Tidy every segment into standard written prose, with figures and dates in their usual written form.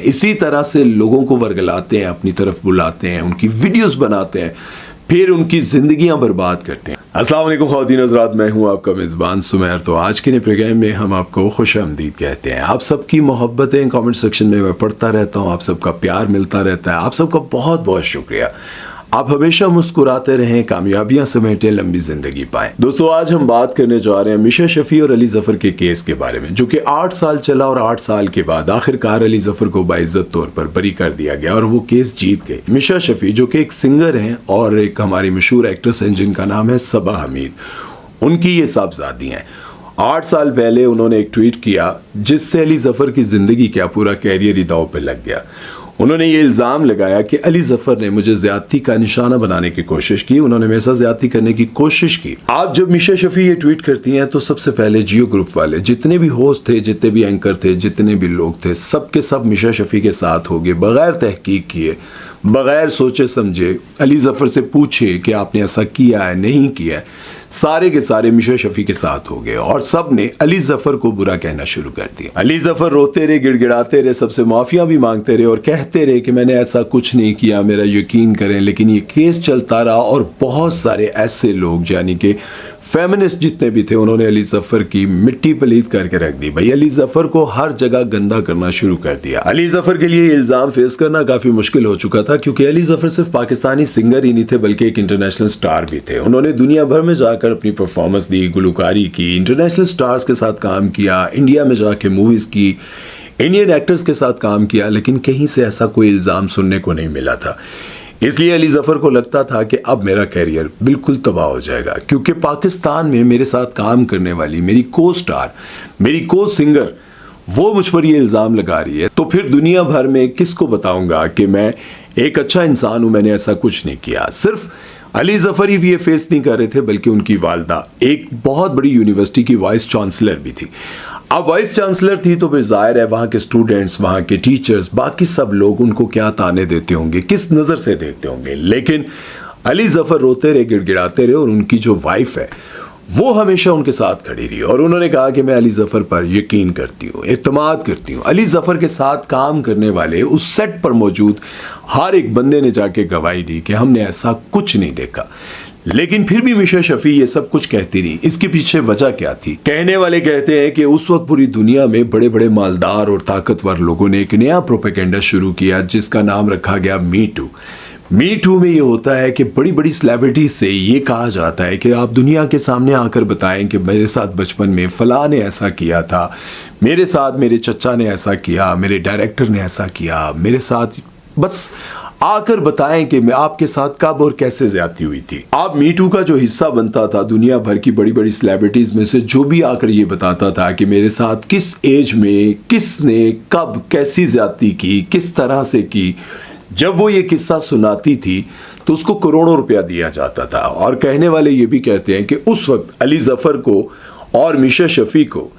इसी तरह से लोगों को वर्गलाते हैं, अपनी तरफ बुलाते हैं, उनकी वीडियोस बनाते हैं, फिर उनकी जिंदगियां बर्बाद करते हैं। अस्सलाम वालेकुम ख़वातीन हज़रात, मैं हूं आपका मेज़बान सुमैर। तो आज के नए प्रोग्राम में हम आपको खुशामदीद कहते हैं। आप सबकी मोहब्बतें कमेंट सेक्शन में मैं पढ़ता रहता हूं, आप सबका प्यार मिलता रहता है, आप सबका बहुत बहुत शुक्रिया। आप हमेशा मुस्कुराते रहें, कामयाबियां समेटें, लंबी जिंदगी पाएं। दोस्तों, आज हम बात करने जा रहे हैं मिशा शफी और अली ज़फ़र के केस के बारे में, जो कि 8 साल चला और 8 साल के बाद आखिरकार अली ज़फ़र को बाइज्जत तौर पर बरी कर दिया गया और वो केस जीत गए। मिशा शफी जो कि एक सिंगर हैं और एक हमारी मशहूर एक्ट्रेस हैं जिनका नाम है सबा हमीद, उनकी ये साहबजादी हैं। 8 साल पहले उन्होंने एक ट्वीट किया जिससे अली ज़फ़र की ज़िंदगी क्या पूरा कैरियर ही दांव पे लग गया। उन्होंने ये इल्ज़ाम लगाया कि अली ज़फ़र ने मुझे ज़्यादती का निशाना बनाने की कोशिश की, उन्होंने मेरे साथ ज़्यादती करने की कोशिश की। आप जब मिशा शफी ये ट्वीट करती हैं तो सबसे पहले जियो ग्रुप वाले जितने भी होस्ट थे, जितने भी एंकर थे, जितने भी लोग थे, सब के सब मिशा शफी के साथ हो गए, बगैर तहकीक किए, बगैर सोचे समझे। अली ज़फ़र से पूछे कि आपने ऐसा किया है, नहीं किया है, सारे के सारे मिशा शफी के साथ हो गए और सब ने अली ज़फ़र को बुरा कहना शुरू कर दिया। अली ज़फ़र रोते रहे, गिड़गिड़ाते रहे, सबसे माफिया भी मांगते रहे और कहते रहे कि मैंने ऐसा कुछ नहीं किया, मेरा यकीन करें। लेकिन ये केस चलता रहा और बहुत सारे ऐसे लोग यानी कि फेमिनिस्ट जितने भी थे, उन्होंने अली ज़फ़र की मिट्टी पलीत करके रख दी। भाई अली ज़फ़र को हर जगह गंदा करना शुरू कर दिया। अली ज़फ़र के लिए इल्ज़ाम फेस करना काफ़ी मुश्किल हो चुका था, क्योंकि अली ज़फ़र सिर्फ पाकिस्तानी सिंगर ही नहीं थे बल्कि एक इंटरनेशनल स्टार भी थे। उन्होंने दुनिया भर में जाकर अपनी परफॉर्मेंस दी, गुलकारी की, इंटरनेशनल स्टार्स के साथ काम किया, इंडिया में जाके मूवीज़ की, इंडियन एक्टर्स के साथ काम किया, लेकिन कहीं से ऐसा कोई इल्ज़ाम सुनने को नहीं मिला था। इसलिए अली ज़फ़र को लगता था कि अब मेरा कैरियर बिल्कुल तबाह हो जाएगा, क्योंकि पाकिस्तान में मेरे साथ काम करने वाली मेरी को स्टार, मेरी को सिंगर, वो मुझ पर ये इल्ज़ाम लगा रही है, तो फिर दुनिया भर में किसको बताऊंगा कि मैं एक अच्छा इंसान हूं, मैंने ऐसा कुछ नहीं किया। सिर्फ अली ज़फ़र ही ये फेस नहीं कर रहे थे, बल्कि उनकी वालदा एक बहुत बड़ी यूनिवर्सिटी की वाइस चांसलर भी थी। अब वाइस चांसलर थी तो फिर जाहिर है वहाँ के स्टूडेंट्स, वहाँ के टीचर्स, बाकी सब लोग उनको क्या ताने देते होंगे, किस नज़र से देखते होंगे। लेकिन अली ज़फ़र रोते रहे, गिड़गिड़ाते रहे और उनकी जो वाइफ है वो हमेशा उनके साथ खड़ी रही और उन्होंने कहा कि मैं अली ज़फ़र पर यकीन करती हूँ, इत्मीनान करती हूँ। अली ज़फ़र के साथ काम करने वाले उस सेट पर मौजूद हर एक बंदे ने जाके गवाही दी कि हमने ऐसा कुछ नहीं देखा। लेकिन फिर भी मिशा शफी ये सब कुछ कहती रही। इसके पीछे वजह क्या थी? कहने वाले कहते हैं कि उस वक्त पूरी दुनिया में बड़े बड़े मालदार और ताकतवर लोगों ने एक नया प्रोपेगेंडा शुरू किया जिसका नाम रखा गया मी टू। मी टू में ये होता है कि बड़ी बड़ी सेलिब्रिटीज से ये कहा जाता है कि आप दुनिया के सामने आकर बताएं कि मेरे साथ बचपन में फलां ने ऐसा किया था, मेरे साथ मेरे चचा ने ऐसा किया, मेरे डायरेक्टर ने ऐसा किया, मेरे साथ बस आकर बताएं कि मैं आपके साथ कब और कैसे ज्यादती हुई थी। आप मी टू का जो हिस्सा बनता था, दुनिया भर की बड़ी बड़ी सेलिब्रिटीज में से जो भी आकर ये बताता था कि मेरे साथ किस एज में किसने कब कैसी ज्यादती की, किस तरह से की, जब वो ये किस्सा सुनाती थी तो उसको करोड़ों रुपया दिया जाता था। और कहने वाले ये भी कहते हैं कि उस वक्त अली ज़फ़र को और मिशा शफी को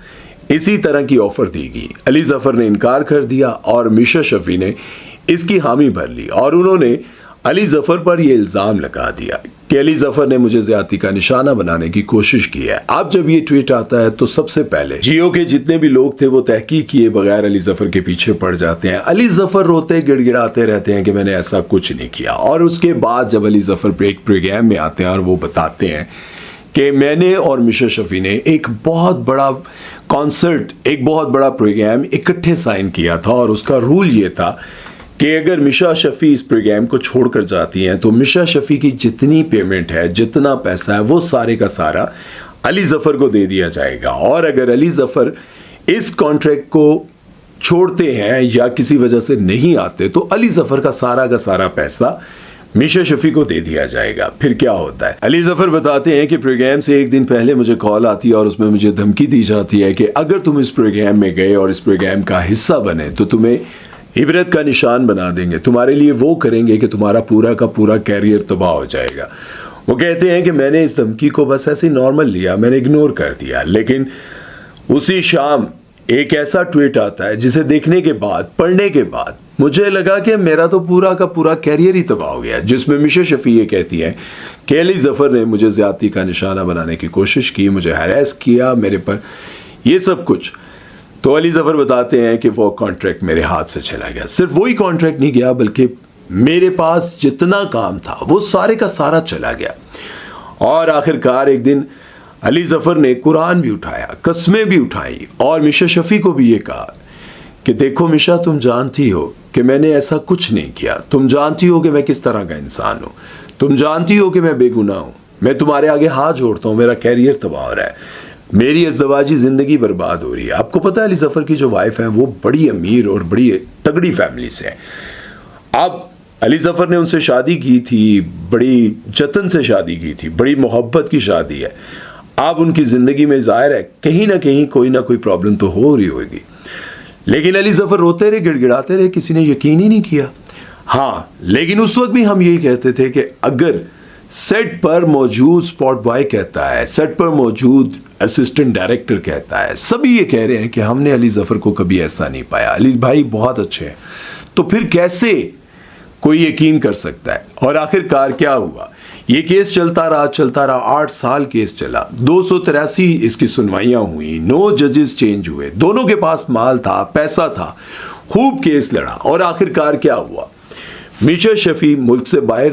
इसी तरह की ऑफर दी गई। अली ज़फ़र ने इनकार कर दिया और मिशा शफी ने इसकी हामी भर ली और उन्होंने अली ज़फ़र पर यह इल्ज़ाम लगा दिया कि अली ज़फ़र ने मुझे ज़्यादती का निशाना बनाने की कोशिश की है। अब जब ये ट्वीट आता है तो सबसे पहले जियो के जितने भी लोग थे वो तहकीक किए बगैर अली ज़फ़र के पीछे पड़ जाते हैं। अली ज़फ़र रोते गिड़गिड़ाते रहते हैं कि मैंने ऐसा कुछ नहीं किया। और उसके बाद जब अली ज़फ़र एक प्रोग्राम में आते हैं और वो बताते हैं कि मैंने और मिशा शफी ने एक बहुत बड़ा कॉन्सर्ट, एक बहुत बड़ा प्रोग्राम इकट्ठे साइन किया था और उसका रूल ये था कि अगर मिशा शफी इस प्रोग्राम को छोड़कर जाती हैं तो मिशा शफी की जितनी पेमेंट है, जितना पैसा है, वो सारे का सारा अली ज़फ़र को दे दिया जाएगा। और अगर अली ज़फ़र इस कॉन्ट्रैक्ट को छोड़ते हैं या किसी वजह से नहीं आते तो अली ज़फ़र का सारा पैसा मिशा शफी को दे दिया जाएगा। फिर क्या होता है? अली ज़फ़र बताते हैं कि प्रोग्राम से एक दिन पहले मुझे कॉल आती है और उसमें मुझे धमकी दी जाती है कि अगर तुम इस प्रोग्राम में गए और इस प्रोग्राम का हिस्सा बने तो तुम्हें इबरत का निशान बना देंगे, तुम्हारे लिए वो करेंगे कि तुम्हारा पूरा का पूरा कैरियर तबाह हो जाएगा। वो कहते हैं कि मैंने इस धमकी को बस ऐसे नॉर्मल लिया, मैंने इग्नोर कर दिया। लेकिन उसी शाम एक ऐसा ट्वीट आता है जिसे देखने के बाद, पढ़ने के बाद मुझे लगा कि मेरा तो पूरा का पूरा कैरियर ही तबाह हो गया, जिसमें मिशा शफी ये कहती है कि अली ज़फ़र ने मुझे ज़्यादती का निशाना बनाने की कोशिश की, मुझे हैरेस किया, मेरे पर ये सब कुछ। تو علی ظفر بتاتے ہیں کہ وہ کانٹریکٹ میرے ہاتھ سے چلا گیا. صرف وہی کانٹریکٹ نہیں گیا بلکہ میرے پاس جتنا کام تھا وہ سارے کا سارا چلا گیا. اور آخر کار ایک دن علی ظفر نے قرآن بھی اٹھایا, قسمیں بھی اٹھائیں اور میشا شفیع کو بھی یہ کہا کہ دیکھو میشا, تم جانتی ہو کہ میں نے ایسا کچھ نہیں کیا, تم جانتی ہو کہ میں کس طرح کا انسان ہوں, تم جانتی ہو کہ میں بے گناہ ہوں, میں تمہارے آگے ہاتھ جوڑتا ہوں, میرا کیریئر تباہ ہو رہا ہے, میری ازدواجی زندگی برباد ہو رہی ہے. آپ کو پتہ ہے علی ظفر کی جو وائف ہے وہ بڑی امیر اور بڑی تگڑی فیملی سے ہے. اب علی ظفر نے ان سے شادی کی تھی, بڑی جتن سے شادی کی تھی, بڑی محبت کی شادی ہے. اب ان کی زندگی میں ظاہر ہے کہیں نہ کہیں کوئی نہ کوئی پرابلم تو ہو رہی ہوگی. لیکن علی ظفر روتے رہے, گڑ گڑاتے رہے, کسی نے یقین ہی نہیں کیا. ہاں, لیکن اس وقت بھی ہم یہی کہتے تھے کہ اگر سیٹ پر موجود سپاٹ بوائے کہتا ہے, سیٹ پر موجود اسسٹنٹ ڈائریکٹر کہتا ہے, سبھی یہ کہہ رہے ہیں کہ ہم نے علی ظفر کو کبھی ایسا نہیں پایا, علی بھائی بہت اچھے ہیں, تو پھر کیسے کوئی یقین کر سکتا ہے. اور آخر کار کیا ہوا, یہ کیس چلتا رہا 8 سال کیس چلا, 283 اس کی سنوائیاں ہوئیں, 9 ججز چینج ہوئے, دونوں کے پاس مال تھا, پیسہ تھا, خوب کیس لڑا. اور آخر کار کیا ہوا, میشا شفیع ملک سے باہر,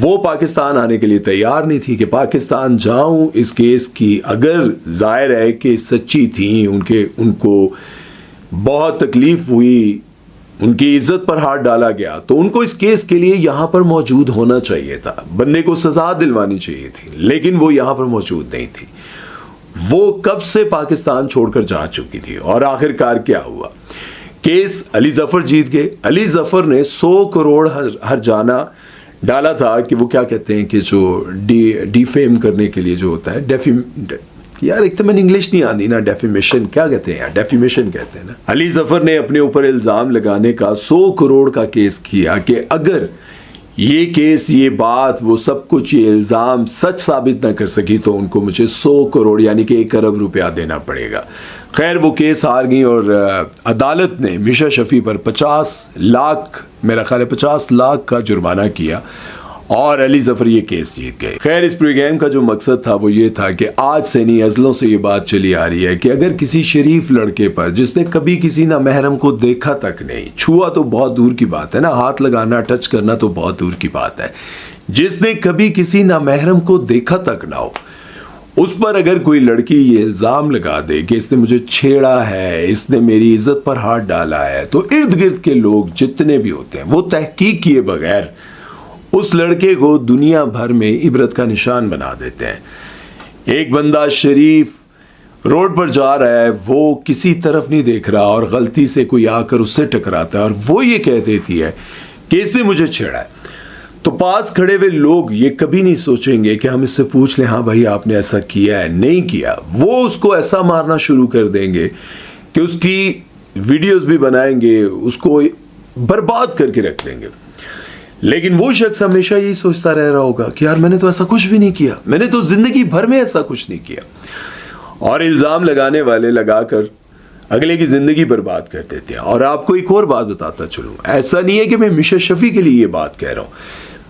وہ پاکستان آنے کے لیے تیار نہیں تھی کہ پاکستان جاؤں. اس کیس کی اگر ظاہر ہے کہ سچی تھیں, ان کو بہت تکلیف ہوئی, ان کی عزت پر ہاتھ ڈالا گیا, تو ان کو اس کیس کے لیے یہاں پر موجود ہونا چاہیے تھا, بندے کو سزا دلوانی چاہیے تھی, لیکن وہ یہاں پر موجود نہیں تھی. وہ کب سے پاکستان چھوڑ کر جا چکی تھی. اور آخر کار کیا ہوا, کیس علی ظفر جیت گئے. علی ظفر نے 100 کروڑ ہر جانا ڈالا تھا کہ وہ کیا کہتے ہیں کہ جو ڈیفیم کرنے کے لیے جو ہوتا ہے, یار ایک تو میں انگلش نہیں آتی نا, ڈیفیمیشن کیا کہتے ہیں, ڈیفیمیشن کہتے ہیں نا. علی ظفر نے اپنے اوپر الزام لگانے کا 100 کروڑ کا کیس کیا کہ اگر یہ کیس, یہ بات, وہ سب کچھ, یہ الزام سچ ثابت نہ کر سکی تو ان کو مجھے 100 کروڑ یعنی کہ 1 ارب روپیہ دینا پڑے گا. خیر وہ کیس ہار گئی اور عدالت نے میشا شفیع پر 50 لاکھ, میرا خیال ہے 50 لاکھ کا جرمانہ کیا اور علی ظفر یہ کیس جیت گئے. خیر اس پروگرام کا جو مقصد تھا وہ یہ تھا کہ آج سے نہیں, ازلوں سے یہ بات چلی آ رہی ہے کہ اگر کسی شریف لڑکے پر, جس نے کبھی کسی نہ محرم کو دیکھا تک نہیں, چھوا تو بہت دور کی بات ہے نا, ہاتھ لگانا, ٹچ کرنا تو بہت دور کی بات ہے, جس نے کبھی کسی نہ محرم کو دیکھا تک نہ ہو, اس پر اگر کوئی لڑکی یہ الزام لگا دے کہ اس نے مجھے چھیڑا ہے, اس نے میری عزت پر ہاتھ ڈالا ہے, تو ارد گرد کے لوگ جتنے بھی ہوتے ہیں وہ تحقیق کیے بغیر اس لڑکے کو دنیا بھر میں عبرت کا نشان بنا دیتے ہیں. ایک بندہ شریف روڈ پر جا رہا ہے, وہ کسی طرف نہیں دیکھ رہا اور غلطی سے کوئی آ کر اس سے ٹکراتا ہے اور وہ یہ کہہ دیتی ہے کہ اس نے مجھے چھیڑا ہے, تو پاس کھڑے ہوئے لوگ یہ کبھی نہیں سوچیں گے کہ ہم اس سے پوچھ لیں, ہاں بھائی آپ نے ایسا کیا ہے, نہیں کیا. وہ اس کو ایسا مارنا شروع کر دیں گے کہ اس کی ویڈیوز بھی بنائیں گے, اس کو برباد کر کے رکھ دیں گے. لیکن وہ شخص ہمیشہ یہی سوچتا رہ رہا ہوگا کہ یار میں نے تو ایسا کچھ بھی نہیں کیا, میں نے تو زندگی بھر میں ایسا کچھ نہیں کیا. اور الزام لگانے والے لگا کر اگلے کی زندگی برباد کر دیتے ہیں. اور آپ کو ایک اور بات بتاتا چلوں, ایسا نہیں ہے کہ میں میشا شفیع کے لیے یہ بات کہہ رہا ہوں,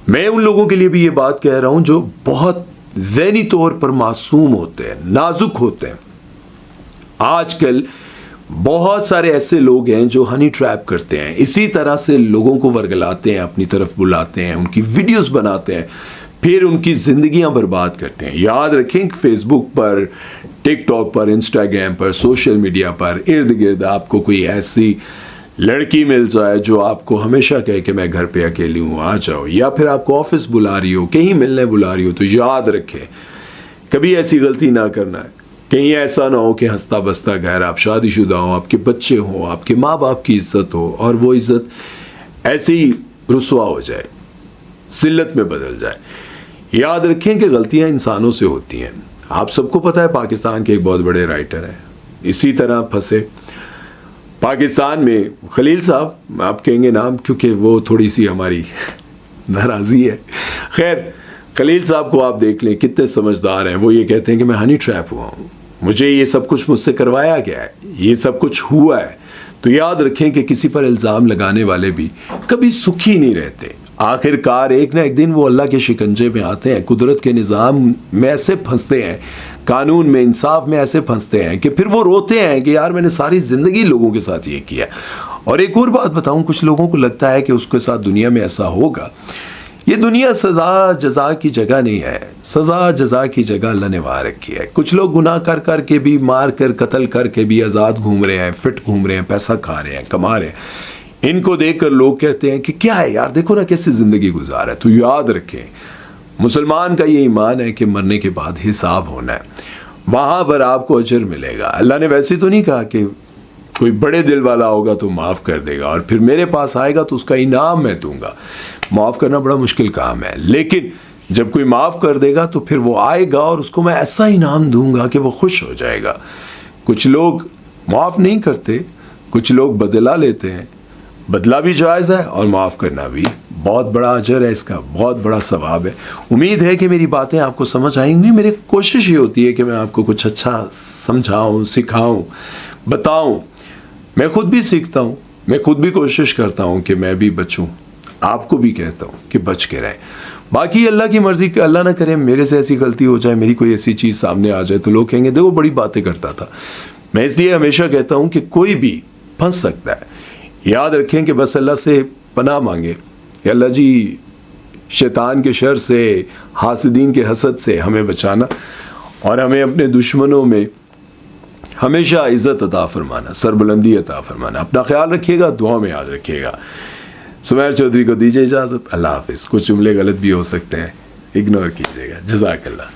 میں ان لوگوں کے لیے بھی یہ بات کہہ رہا ہوں جو بہت ذہنی طور پر معصوم ہوتے ہیں, نازک ہوتے ہیں. آج کل بہت سارے ایسے لوگ ہیں جو ہنی ٹریپ کرتے ہیں, اسی طرح سے لوگوں کو ورگلاتے ہیں, اپنی طرف بلاتے ہیں, ان کی ویڈیوز بناتے ہیں, پھر ان کی زندگیاں برباد کرتے ہیں. یاد رکھیں کہ فیس بک پر, ٹک ٹاک پر, انسٹاگرام پر, سوشل میڈیا پر ارد گرد آپ کو کوئی ایسی لڑکی مل جائے جو آپ کو ہمیشہ کہے کہ میں گھر پہ اکیلی ہوں, آ جاؤ, یا پھر آپ کو آفس بلا رہی ہو, کہیں ملنے بلا رہی ہو, تو یاد رکھیں کبھی ایسی غلطی نہ کرنا ہے. کہیں ایسا نہ ہو کہ ہنستا بستا گھر, آپ شادی شدہ ہوں, آپ کے بچے ہوں, آپ کے ماں باپ کی عزت ہو, اور وہ عزت ایسے ہی رسوا ہو جائے, ذلت میں بدل جائے. یاد رکھیں کہ غلطیاں انسانوں سے ہوتی ہیں. آپ سب کو پتہ ہے پاکستان کے ایک بہت بڑے رائٹر ہیں اسی طرح پھنسے. پاکستان میں خلیل صاحب, آپ کہیں گے نام کیونکہ وہ تھوڑی سی ہماری ناراضی ہے. خیر خلیل صاحب کو آپ دیکھ لیں کتنے سمجھدار ہیں. وہ یہ کہتے ہیں کہ میں ہنی ٹریپ ہوا ہوں, مجھے یہ سب کچھ مجھ سے کروایا گیا ہے, یہ سب کچھ ہوا ہے. تو یاد رکھیں کہ کسی پر الزام لگانے والے بھی کبھی سکھی نہیں رہتے. آخر کار ایک نہ ایک دن وہ اللہ کے شکنجے میں آتے ہیں, قدرت کے نظام میں ایسے پھنستے ہیں, कानून में, इंसाफ में ऐसे फंसते हैं कि फिर वो रोते हैं कि यार मैंने सारी ज़िंदगी लोगों के साथ ये किया। और एक और बात बताऊं, कुछ लोगों को लगता है कि उसके साथ दुनिया में ऐसा होगा। ये दुनिया सज़ा जज़ा की जगह नहीं है, सज़ा जज़ा की जगह अल्लाह ने वहाँ रखी है। कुछ लोग गुनाह कर कर के भी, मार कर, कत्ल करके भी आज़ाद घूम रहे हैं, फिट घूम रहे हैं, पैसा खा रहे हैं, कमा रहे हैं। इनको देख कर लोग कहते हैं कि क्या है यार, देखो ना कैसी ज़िंदगी गुजार है। तो याद रखें, मुसलमान का ये ईमान है कि मरने के बाद हिसाब होना है, वहाँ पर आपको अजर मिलेगा। अल्लाह ने वैसे तो नहीं कहा कि कोई बड़े दिल वाला होगा तो माफ़ कर देगा और फिर मेरे पास आएगा तो उसका इनाम मैं दूंगा। माफ़ करना बड़ा मुश्किल काम है, लेकिन जब कोई माफ़ कर देगा तो फिर वो आएगा और उसको मैं ऐसा इनाम दूंगा कि वो खुश हो जाएगा। कुछ लोग माफ़ नहीं करते, कुछ लोग बदला लेते हैं। बदला भी जायज़ है और माफ़ करना भी बहुत बड़ा अजर है, इसका बहुत बड़ा सवाब है। उम्मीद है कि मेरी बातें आपको समझ आएंगी। मेरी कोशिश ये होती है कि मैं आपको कुछ अच्छा समझाऊं, सिखाऊं, बताऊं। मैं खुद भी सीखता हूं, मैं खुद भी कोशिश करता हूं कि मैं भी बचूं। आपको भी कहता हूं कि बच के रहें। बाकी अल्लाह की मर्ज़ी, कि अल्लाह ना करे मेरे से ऐसी गलती हो जाए, मेरी कोई ऐसी चीज़ सामने आ जाए तो लोग कहेंगे देखो बड़ी बातें करता था। मैं इसलिए हमेशा कहता हूं कि कोई भी फंस सकता है। याद रखें कि बस अल्लाह से पनाह मांगे, अल्लाह जी शैतान के शर से, हासिदीन के हसद से हमें बचाना और हमें अपने दुश्मनों में हमेशा इज़्ज़त अता फरमाना, सरबुलंदी अता फरमाना। अपना ख्याल रखिएगा, दुआ में याद रखिएगा। सुमैर चौधरी को दीजिए इजाज़त। अल्लाह हाफ़िज़। कुछ जुमले गलत भी हो सकते हैं, इग्नोर कीजिएगा। जज़ाकल्लाह।